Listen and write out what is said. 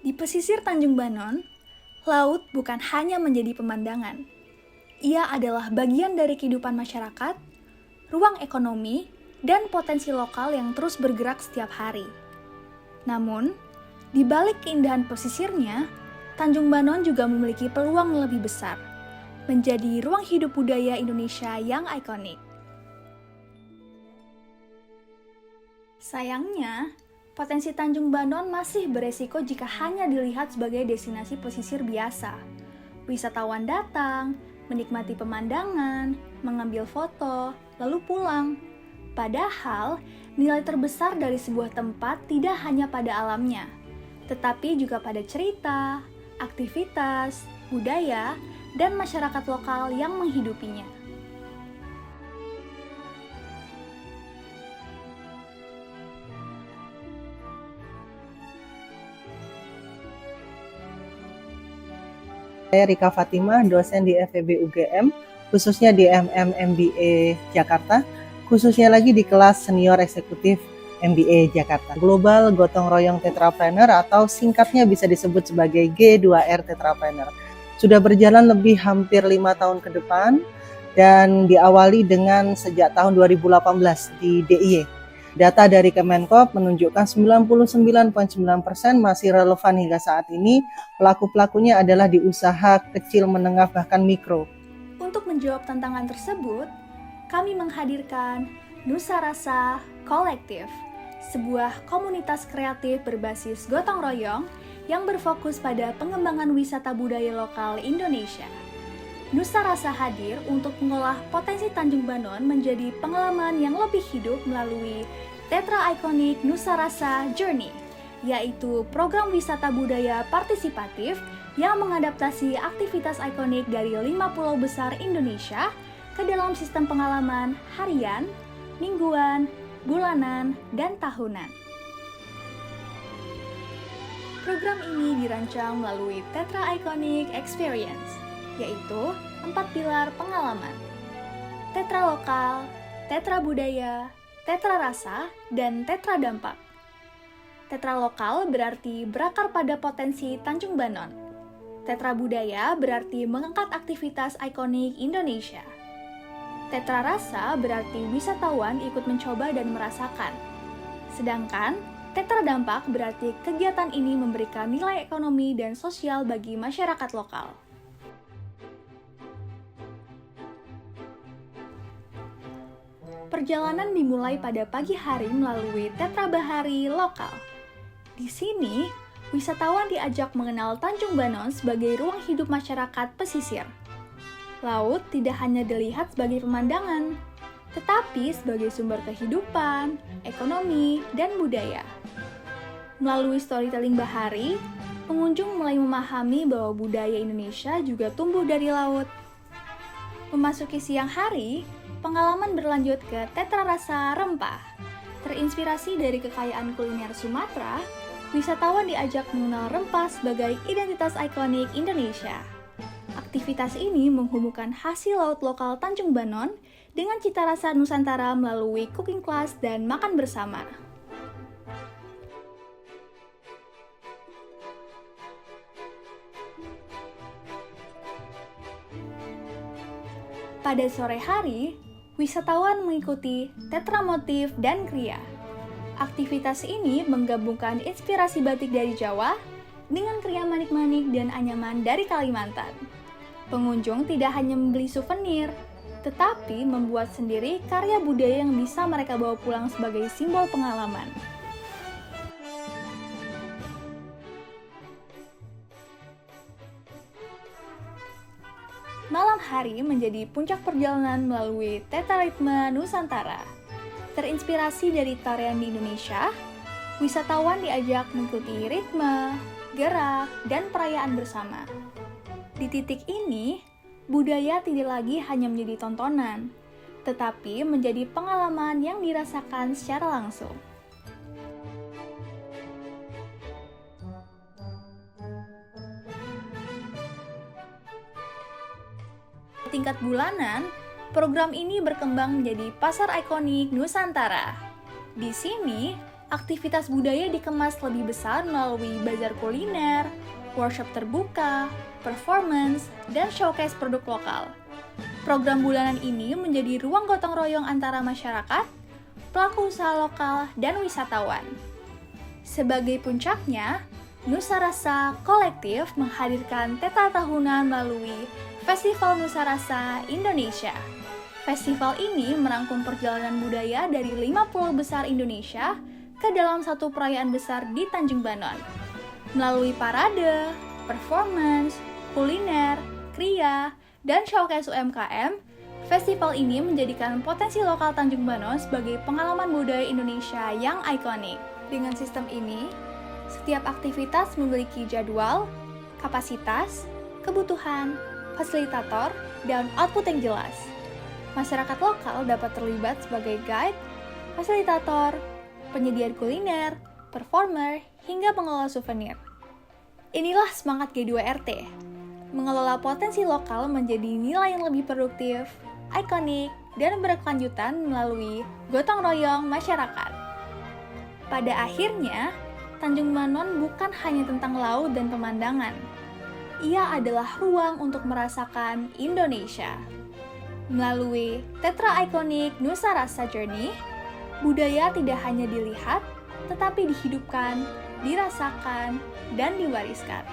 Di pesisir Tanjung Banon, laut bukan hanya menjadi pemandangan. Ia adalah bagian dari kehidupan masyarakat, ruang ekonomi, dan potensi lokal yang terus bergerak setiap hari. Namun, di balik keindahan pesisirnya, Tanjung Banon juga memiliki peluang lebih besar, menjadi ruang hidup budaya Indonesia yang ikonik. Sayangnya, potensi Tanjung Banon masih beresiko jika hanya dilihat sebagai destinasi pesisir biasa. Wisatawan datang, menikmati pemandangan, mengambil foto, lalu pulang. Padahal, nilai terbesar dari sebuah tempat tidak hanya pada alamnya, tetapi juga pada cerita, aktivitas, budaya, dan masyarakat lokal yang menghidupinya. Saya Rika Fatimah, dosen di FEB UGM, khususnya di MBA Jakarta, khususnya lagi di kelas senior eksekutif MBA Jakarta. Global Gotong Royong Tetrapreneur atau singkatnya bisa disebut sebagai G2R Tetrapreneur. Sudah berjalan lebih hampir 5 tahun ke depan dan diawali dengan sejak tahun 2018 di DIY. Data dari Kemenkop menunjukkan 99,9% masih relevan hingga saat ini. Pelaku-pelakunya adalah di usaha kecil, menengah, bahkan mikro. Untuk menjawab tantangan tersebut, kami menghadirkan Nusa Rasa Kolektif, sebuah komunitas kreatif berbasis gotong royong yang berfokus pada pengembangan wisata budaya lokal Indonesia. Nusa Rasa hadir untuk mengolah potensi Tanjung Banon menjadi pengalaman yang lebih hidup melalui Tetra Iconic Nusa Rasa Journey, yaitu program wisata budaya partisipatif yang mengadaptasi aktivitas ikonik dari 5 pulau besar Indonesia ke dalam sistem pengalaman harian, mingguan, bulanan, dan tahunan. Program ini dirancang melalui Tetra Iconic Experience, yaitu 4 pilar pengalaman: Tetra Lokal, Tetra Budaya, Tetra Rasa, dan Tetra Dampak. Tetra Lokal berarti berakar pada potensi Tanjung Banon. Tetra Budaya berarti mengangkat aktivitas ikonik Indonesia. Tetra Rasa berarti wisatawan ikut mencoba dan merasakan. Sedangkan Tetra Dampak berarti kegiatan ini memberikan nilai ekonomi dan sosial bagi masyarakat lokal. Perjalanan dimulai pada pagi hari melalui Tetra Bahari lokal. Di sini, wisatawan diajak mengenal Tanjung Banon sebagai ruang hidup masyarakat pesisir. Laut tidak hanya dilihat sebagai pemandangan, tetapi sebagai sumber kehidupan, ekonomi, dan budaya. Melalui storytelling bahari, pengunjung mulai memahami bahwa budaya Indonesia juga tumbuh dari laut. Memasuki siang hari, pengalaman berlanjut ke Tetra Rasa Rempah. Terinspirasi dari kekayaan kuliner Sumatera, wisatawan diajak mengenal rempah sebagai identitas ikonik Indonesia. Aktivitas ini menghubungkan hasil laut lokal Tanjung Banon dengan cita rasa Nusantara melalui cooking class dan makan bersama. Pada sore hari, wisatawan mengikuti Tetra Motif dan Kriya. Aktivitas ini menggabungkan inspirasi batik dari Jawa dengan kriya manik-manik dan anyaman dari Kalimantan. Pengunjung tidak hanya membeli souvenir, tetapi membuat sendiri karya budaya yang bisa mereka bawa pulang sebagai simbol pengalaman. Malam hari menjadi puncak perjalanan melalui Teta Ritme Nusantara. Terinspirasi dari tarian di Indonesia, wisatawan diajak mengikuti ritme, gerak, dan perayaan bersama. Di titik ini, budaya tidak lagi hanya menjadi tontonan, tetapi menjadi pengalaman yang dirasakan secara langsung. Tingkat bulanan, program ini berkembang menjadi pasar ikonik Nusantara. Di sini, Aktivitas budaya dikemas lebih besar melalui bazar kuliner, workshop terbuka, performance, dan showcase produk lokal. Program bulanan ini menjadi ruang gotong royong antara masyarakat, pelaku usaha lokal, dan wisatawan. Sebagai puncaknya, Nusa Rasa Kolektif menghadirkan tetra tahunan melalui Festival Nusa Rasa Indonesia. Festival ini merangkum perjalanan budaya dari 50 besar Indonesia ke dalam satu perayaan besar di Tanjung Banon. Melalui parade, performance, kuliner, kriya, dan showcase UMKM, festival ini menjadikan potensi lokal Tanjung Banon sebagai pengalaman budaya Indonesia yang ikonik. Dengan sistem ini, setiap aktivitas memiliki jadwal, kapasitas, kebutuhan, fasilitator, dan output yang jelas. Masyarakat lokal dapat terlibat sebagai guide, fasilitator, penyedia kuliner, performer, hingga pengelola souvenir. Inilah semangat G2RT, mengelola potensi lokal menjadi nilai yang lebih produktif, ikonik, dan berkelanjutan melalui gotong royong masyarakat. Pada akhirnya, Tanjung Banon bukan hanya tentang laut dan pemandangan. Ia adalah ruang untuk merasakan Indonesia. Melalui tetra ikonik Nusa Rasa Journey, budaya tidak hanya dilihat, tetapi dihidupkan, dirasakan, dan diwariskan.